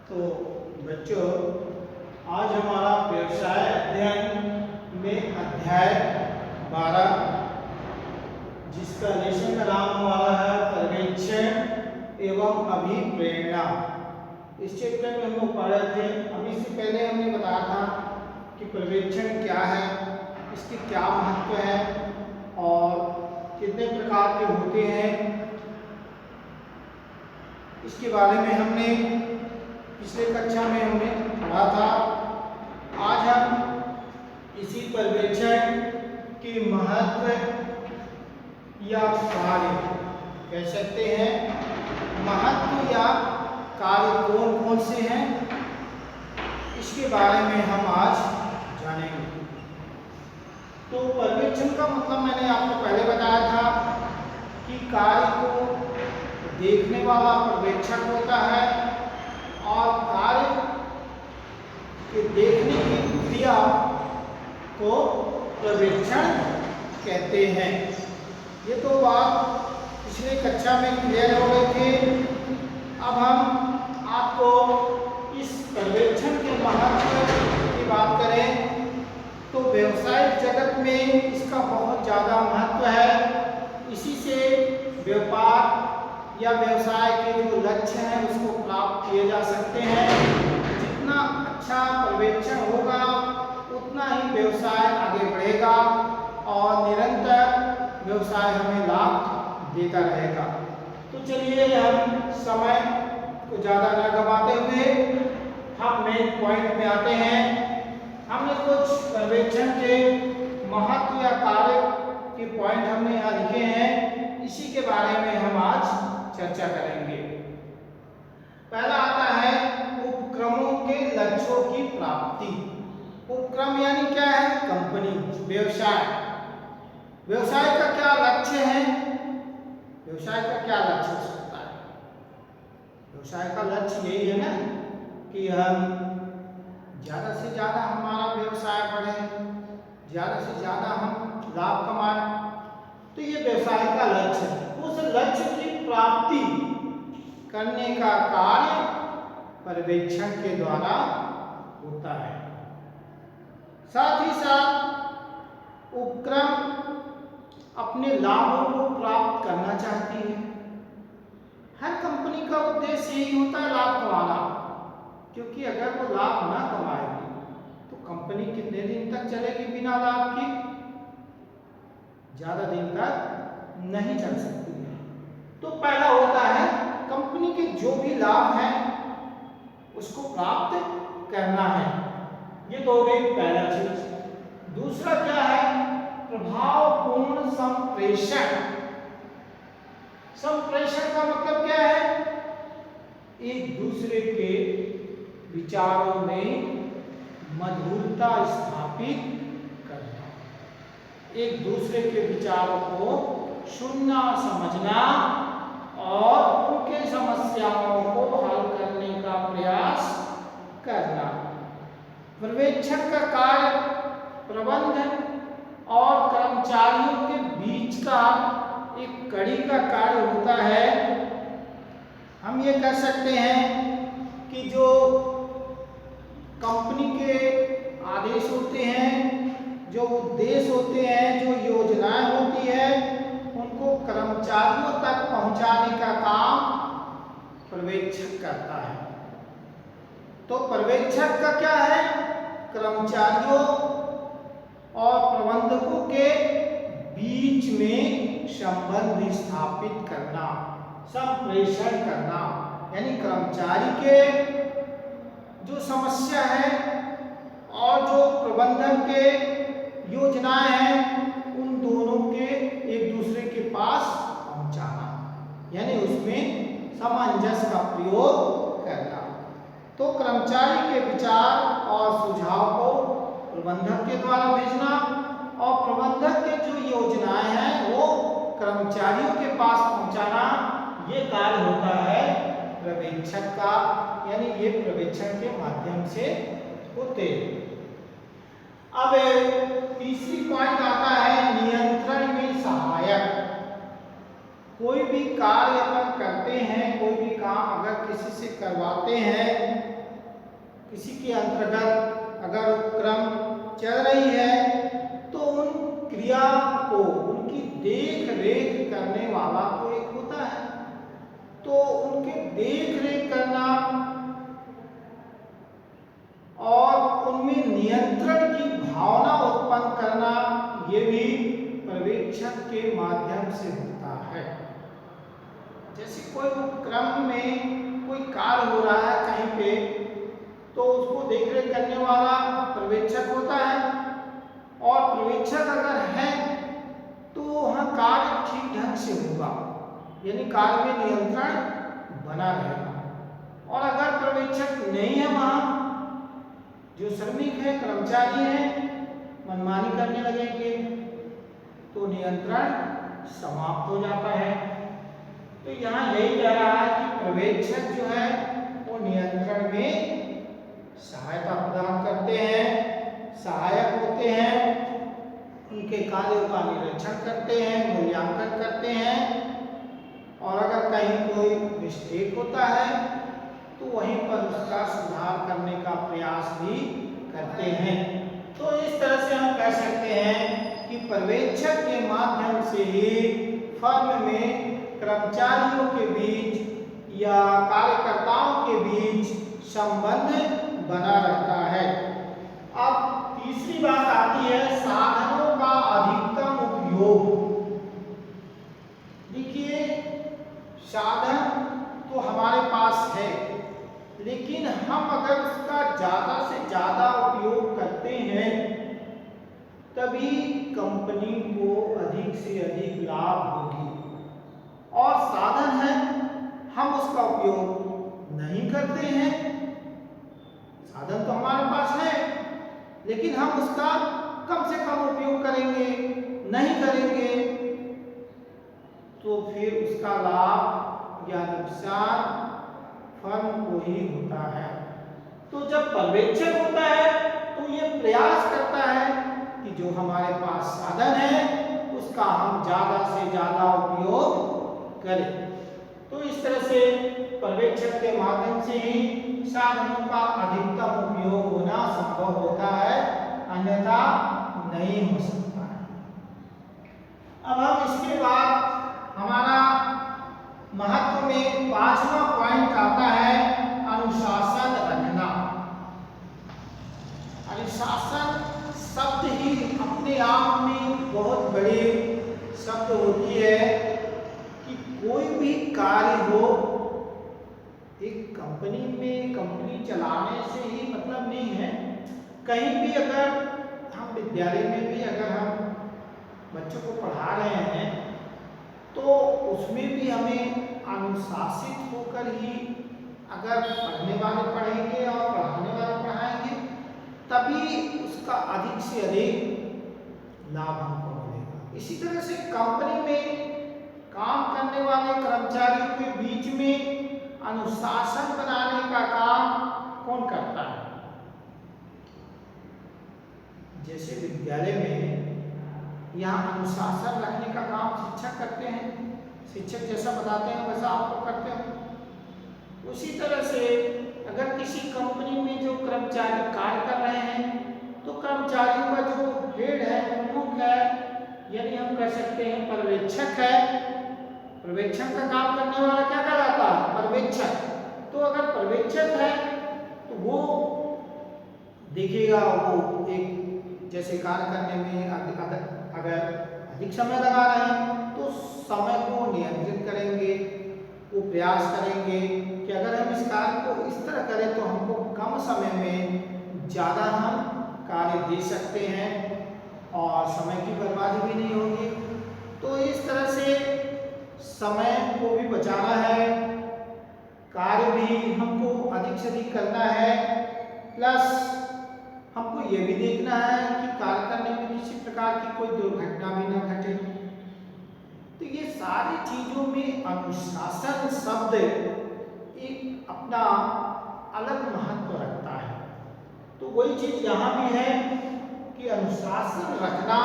तो बच्चों, आज हमारा व्यवसाय अध्ययन में अध्याय 12 जिसका लेसन का नाम हमारा है पर्यवेक्षण एवं अभिप्रेरणा। इस चैप्टर में हम लोग पढ़ रहे थे। अभी से पहले हमने बताया था कि पर्यवेक्षण क्या है, इसके क्या महत्व है और कितने प्रकार के होते हैं, इसके बारे में हमने पिछले कक्षा में हमने पढ़ा था। आज हम इसी पर्यवेक्षण के महत्व या कार्य कह सकते हैं, महत्व या कार्य कौन कौन से हैं, इसके बारे में हम आज जानेंगे। तो पर्यवेक्षण का मतलब मैंने आपको पहले बताया था कि कार्य को देखने वाला पर्यवेक्षक होता है और कार्य के देखने की क्रिया को पर्यवेक्षण कहते हैं। ये तो बात पिछले कक्षा में क्लियर हो गई थी। अब हम आपको इस पर्यवेक्षण के महत्व की बात करें तो व्यवसायिक जगत में इसका बहुत ज़्यादा महत्व है। इसी से व्यापार या व्यवसाय के जो लक्ष्य हैं उसको प्राप्त किए जा सकते हैं। जितना अच्छा पर्यवेक्षण होगा उतना ही व्यवसाय आगे बढ़ेगा और निरंतर व्यवसाय हमें लाभ देता रहेगा। तो चलिए हम समय को ज़्यादा न गवाते हुए हम मेन पॉइंट में आते हैं। हमने कुछ पर्यवेक्षण के महत्व या कार्य के पॉइंट हमने यहाँ लिखे हैं, इसी के बारे में हम आज चर्चा करेंगे। पहला आता है उपक्रमों के लक्ष्यों की प्राप्ति। उपक्रम यानी क्या है? कंपनी, व्यवसाय। व्यवसाय का क्या लक्ष्य है? व्यवसाय का क्या लक्ष्य हो सकता है? व्यवसाय का लक्ष्य यही है ना कि हम ज़्यादा से ज़्यादा हमारा व्यवसाय बढ़े, ज़्यादा से ज़्यादा हम लाभ कमाएं। तो ये व्यवसाय का लक्ष्य है। उस लक्ष्य की प्राप्ति करने का कार्य पर्यवेक्षण के द्वारा होता है। साथ ही साथ उपक्रम अपने लाभों को प्राप्त करना चाहती है। हर कंपनी का उद्देश्य यही होता है, लाभ कमाना, क्योंकि अगर वो लाभ ना कमाएगी तो कंपनी कितने दिन तक चलेगी बिना लाभ के? ज़्यादा दिन तक नहीं चल सकती है। तो पहला होता है कंपनी के जो भी लाभ है उसको प्राप्त करना है। ये तो हो गई पहला चीज। दूसरा क्या है? प्रभावपूर्ण संप्रेषण। संप्रेषण का मतलब क्या है? एक दूसरे के विचारों में मधुरता स्थापित करना, एक दूसरे के विचारों को सुनना, समझना और उनके समस्याओं को हल करने का प्रयास करना। पर्यवेक्षण का कार्य प्रबंधन और कर्मचारियों के बीच का एक कड़ी का कार्य होता है। हम ये कह सकते हैं कि जो कंपनी के आदेश होते हैं, जो उद्देश्य होते हैं, जो योजनाएं होती है, उनको कर्मचारियों तक पहुंचाने का काम पर्यवेक्षक करता है। तो पर्यवेक्षक का क्या है? कर्मचारियों और प्रबंधकों के बीच में संबंध स्थापित करना, संप्रेषण करना, यानी कर्मचारी के जो समस्या है और जो प्रबंधन के योजनाएं हैं उन दोनों के एक दूसरे के पास पहुंचाना, यानी उसमें सामंजस्य का प्रयोग करना। तो कर्मचारी के विचार और सुझाव को प्रबंधक के द्वारा भेजना और प्रबंधक के जो योजनाएं हैं वो कर्मचारियों के पास पहुंचाना, ये कार्य होता है पर्यवेक्षक का, यानी ये पर्यवेक्षण के माध्यम से होते। अब तीसरी पॉइंट आता है नियंत्रण में सहायक। कोई भी कार्य अपन करते हैं, कोई भी काम अगर किसी से करवाते हैं इसी के अंतर्गत अगर उपक्रम चल रही है तो उन क्रिया को, उनकी देख रेख करने वाला तो एक होता है, तो उनके देख रेख करना और उनमें नियंत्रण की भावना उत्पन्न करना, ये भी पर्यवेक्षण के माध्यम से होता है। जैसे कोई उपक्रम में कोई कार्य हो रहा है कहीं पे, तो उसको देखरेख करने वाला पर्यवेक्षक होता है, और पर्यवेक्षक अगर है तो वहाँ कार्य ठीक ढंग से होगा, यानी कार्य में नियंत्रण बना रहेगा। और अगर पर्यवेक्षक नहीं है, वहाँ जो श्रमिक है, कर्मचारी है, मनमानी करने लगेंगे तो नियंत्रण समाप्त हो जाता है। तो यहाँ यही कह रहा है कि पर्यवेक्षक जो है वो नियंत्रण में सहायता प्रदान करते हैं, सहायक होते हैं, उनके कार्यों का निरीक्षण करते हैं, मूल्यांकन करते हैं, और अगर कहीं कोई मिस्टेक होता है तो वहीं पर उसका सुधार करने का प्रयास भी करते हैं। तो इस तरह से हम कह सकते हैं कि पर्यवेक्षक के माध्यम से ही फर्म में कर्मचारियों के बीच या कार्यकर्ताओं के बीच संबंध बना रहता है। अब तीसरी बात आती है साधनों का अधिकतम उपयोग। देखिए, साधन तो हमारे पास है, लेकिन हम अगर उसका ज्यादा से ज्यादा उपयोग करते हैं तभी कंपनी को अधिक से अधिक लाभ होगी। और साधन है, हम उसका उपयोग नहीं करते हैं, साधन तो हमारे पास है लेकिन हम उसका कम से कम उपयोग करेंगे, नहीं करेंगे, तो फिर उसका लाभ या नुकसान फर्म को ही होता है। तो जब पर्यवेक्षक होता है तो ये प्रयास करता है कि जो हमारे पास साधन है उसका हम ज्यादा से ज्यादा उपयोग करें। तो इस तरह से पर्यवेक्षक के माध्यम से ही साधनों का अधिकतम उपयोग होना संभव होता है, अन्यथा नहीं हो सकता है। अब हम इसके बाद हमारा महत्व में पांचवा पॉइंट आता है अनुशासन रखना। अनुशासन शब्द ही अपने आप में बहुत बड़ी शब्द होती है कि कोई भी कार्य हो, एक कंपनी में कंपनी चलाने से ही मतलब नहीं है, कहीं भी अगर हम विद्यालय में भी अगर हम बच्चों को पढ़ा रहे हैं तो उसमें भी हमें अनुशासित होकर ही अगर पढ़ने वाले पढ़ेंगे और पढ़ाने वाले पढ़ाएंगे तभी उसका अधिक से अधिक लाभ हमको मिलेगा। इसी तरह से कंपनी में काम करने वाले कर्मचारियों के बीच में अनुशासन बनाने का काम कौन करता है? जैसे विद्यालय में यहाँ अनुशासन रखने का काम शिक्षक करते हैं, शिक्षक जैसा बताते हैं वैसा आप लोग करते हो। उसी तरह से अगर किसी कंपनी में जो कर्मचारी कार्य कर रहे हैं तो कर्मचारियों का जो हेड है, प्रमुख है, यानी हम कह सकते हैं पर्यवेक्षक है। पर्यवेक्षण का काम करने वाला क्या कहलाता है? पर्यवेक्षक। तो अगर पर्यवेक्षक है तो वो देखिएगा, वो एक जैसे कार्य करने में अगर अधिक समय लगा रहे हैं तो समय को नियंत्रित करेंगे, वो प्रयास करेंगे कि अगर हम इस कार्य को इस तरह करें तो हमको कम समय में ज़्यादा हम कार्य दे सकते हैं और समय की बर्बादी भी नहीं होगी। तो इस तरह से समय को भी बचाना है, कार्य भी हमको अधिक से अधिक करना है, प्लस हमको ये भी देखना है कि कार्य करने में किसी प्रकार की कोई दुर्घटना भी न घटे। तो ये सारी चीजों में अनुशासन शब्द एक अपना अलग महत्व रखता है। तो वही चीज यहाँ भी है कि अनुशासन रखना,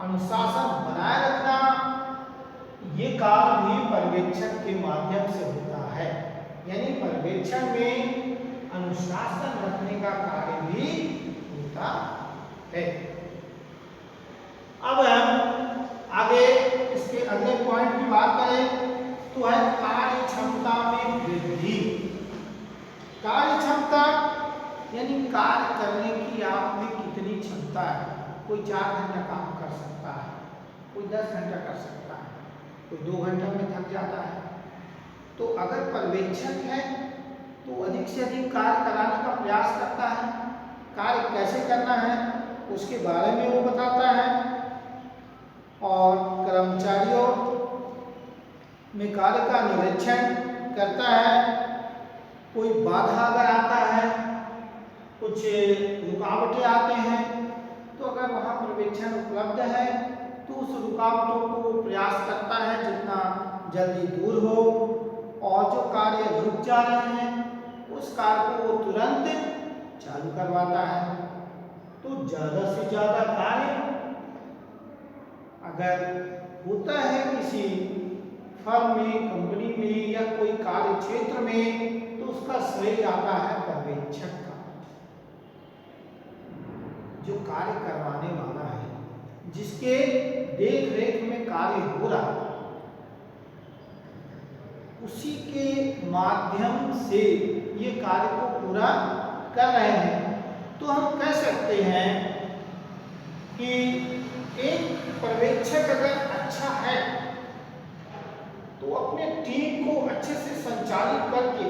अनुशासन बनाए रखना, ये काम भी पर्यवेक्षण के माध्यम से होता है। यानी पर्यवेक्षण में अनुशासन रखने का कार्य भी होता है। अब हम आगे इसके अगले पॉइंट की बात करें तो है कार्य क्षमता में वृद्धि। कार्य क्षमता यानी कार्य करने की आप में कितनी क्षमता है। कोई 4 घंटा काम कर सकता है, कोई 10 घंटा कर सकता है, कोई 2 घंटा में थक जाता है। तो अगर पर्यवेक्षक है तो अधिक से अधिक कार्य कराने का प्रयास करता है। कार्य कैसे करना है उसके बारे में वो बताता है और कर्मचारियों में कार्य का निरीक्षण करता है। कोई बाधा अगर आता है, कुछ रुकावटें आते हैं, तो अगर वहाँ पर्यवेक्षण उपलब्ध है तो उस रुकावटों को वो प्रयास करता है जितना जल्दी दूर हो, और जो कार्य रुक जा रहे हैं उस कार्य को वो तुरंत चालू करवाता है। तो ज़्यादा से ज़्यादा कार्य अगर होता है किसी फर्म में, कंपनी में या कोई कार्य क्षेत्र में, तो उसका श्रेय आता है पर्यवेक्षक का, जो कार्य करवाने वाला है, जिसके देख रेख में कार्य हो रहा है, उसी के माध्यम से ये कार्य को पूरा कर रहे हैं। तो हम कह सकते हैं कि एक पर्यवेक्षक अगर अच्छा है तो अपने टीम को अच्छे से संचालित करके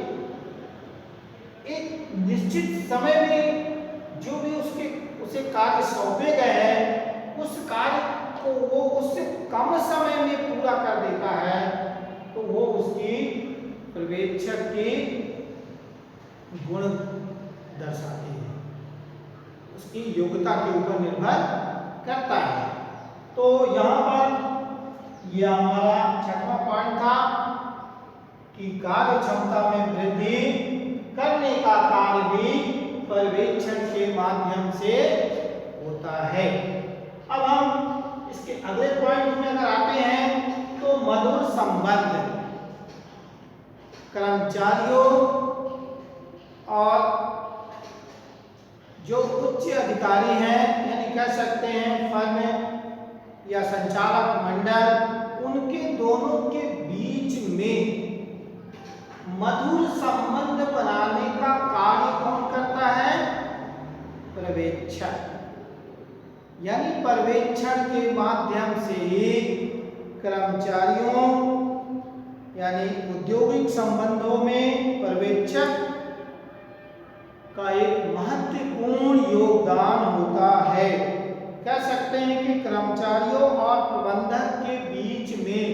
एक निश्चित समय में जो भी उसे कार्य सौंपे गए हैं उस कार्य को वो उससे कम समय में पूरा कर देता है। तो वो उसकी पर्यवेक्षक की गुण दर्शाती है, उसकी योग्यता के ऊपर निर्भर करता है। तो यहाँ पर यह हमारा 6वां पॉइंट था कि कार्य क्षमता में वृद्धि करने का कार्य भी पर्यवेक्षण के माध्यम से होता है। अब हम इसके अगले पॉइंट में अगर आते हैं तो मधुर संबंध कर्मचारियों और जो उच्च अधिकारी हैं, यानी कह सकते हैं फर्म या संचालक मंडल, उनके दोनों के बीच में मधुर संबंध बनाने का कार्य कौन करता है? पर्यवेक्षक। यानी पर्यवेक्षण के माध्यम से ही कर्मचारियों यानी औद्योगिक संबंधों में पर्यवेक्षक का एक महत्वपूर्ण योगदान होता है। कह सकते हैं कि कर्मचारियों और प्रबंधक के बीच में,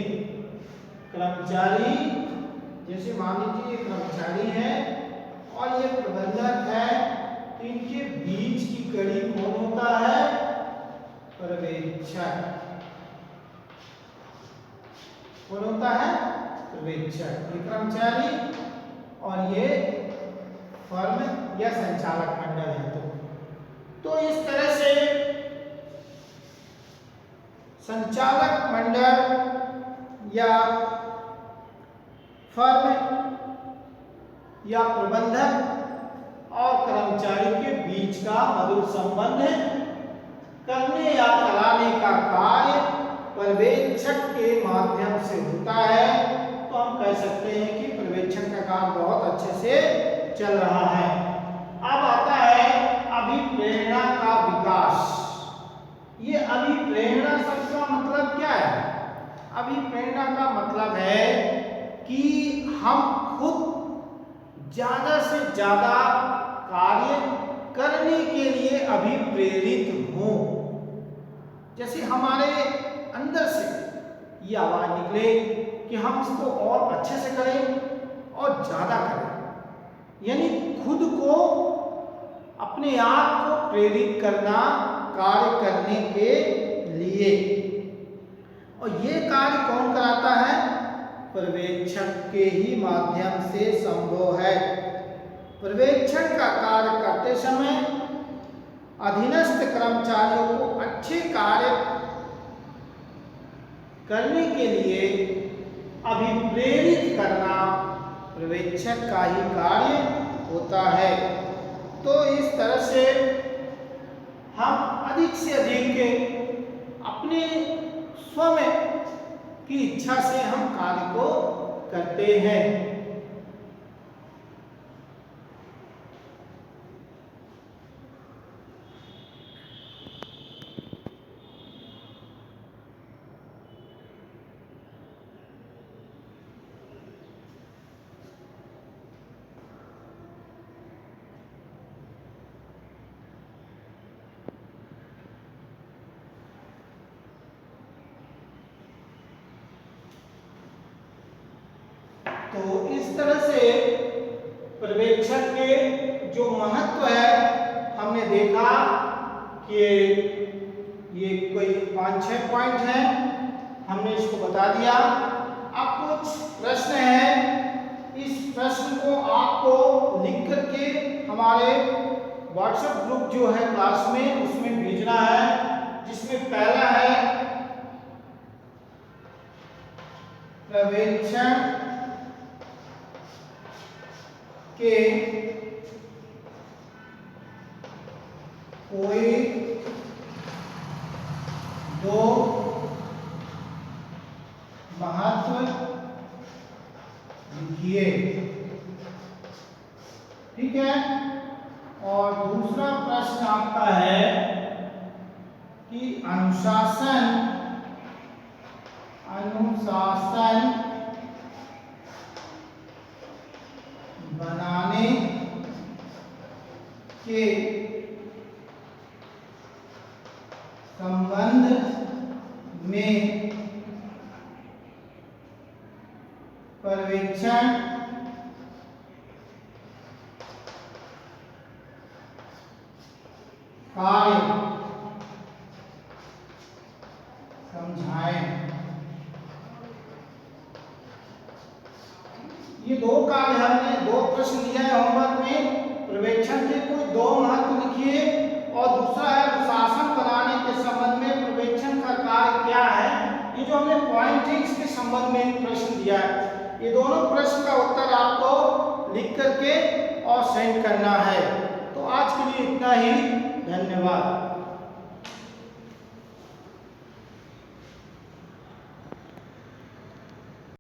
कर्मचारी जैसे मान लीजिए ये कर्मचारी है और ये प्रबंधक है, तो इनके बीच की कड़ी कौन होता है? पर्यवेक्षक। कौन होता है? पर्यवेक्षक। ये कर्मचारी और ये फर्म या संचालक मंडल है। तो इस तरह से संचालक मंडल या फर्म या प्रबंधक और कर्मचारी के बीच का मधुर संबंध करने या कराने का कार्य पर्यवेक्षक के माध्यम से होता है। तो हम कह सकते हैं कि पर्यवेक्षण का काम बहुत अच्छे से चल रहा है। अब आता है अभिप्रेरणा का विकास। ये अभिप्रेरणा शब्द का मतलब क्या है? अभिप्रेरणा का मतलब है कि हम खुद ज्यादा से ज्यादा कार्य करने के लिए अभिप्रेरित हों। जैसे हमारे अंदर से ये आवाज निकले कि हम इसको और अच्छे से करें और ज्यादा करें, यानी खुद को अपने आप को प्रेरित करना कार्य करने के लिए। और ये कार्य कौन कराता है? पर्यवेक्षक के ही माध्यम से संभव है। पर्यवेक्षण का कार्य करते समय अधीनस्थ कर्मचारियों को अच्छे कार्य करने के लिए अभिप्रेरित करना पर्यवेक्षक का ही कार्य होता है। तो इस तरह से हम अधिक से अधिक अपने स्वयं की इच्छा से हम कार्य को करते हैं। तो इस तरह से पर्यवेक्षक के जो महत्व है हमने देखा कि ये कोई 5-6 पॉइंट हैं, हमने इसको बता दिया। अब कुछ प्रश्न हैं, इस प्रश्न को आपको लिख करके हमारे व्हाट्सएप ग्रुप जो है क्लास में उसमें भेजना है, जिसमें पहला है पर्यवेक्षण के कोई दो महत्व लिखिए, ठीक है। और दूसरा प्रश्न आपका है कि अनुशासन बनाने के संबंध में पर्यवेक्षण कार्य समझाएं। ये दो कार्य हमने दो प्रश्न दिया है होमवर्क में। पर्यवेक्षण के कोई दो महत्व लिखिए और दूसरा है अनुशासन बनाने के संबंध में पर्यवेक्षण का कार्य क्या है। ये जो हमने पॉइंट है इसके संबंध में प्रश्न दिया है। ये दोनों प्रश्न का उत्तर आपको लिख करके और सेंड करना है। तो आज के लिए इतना ही, धन्यवाद।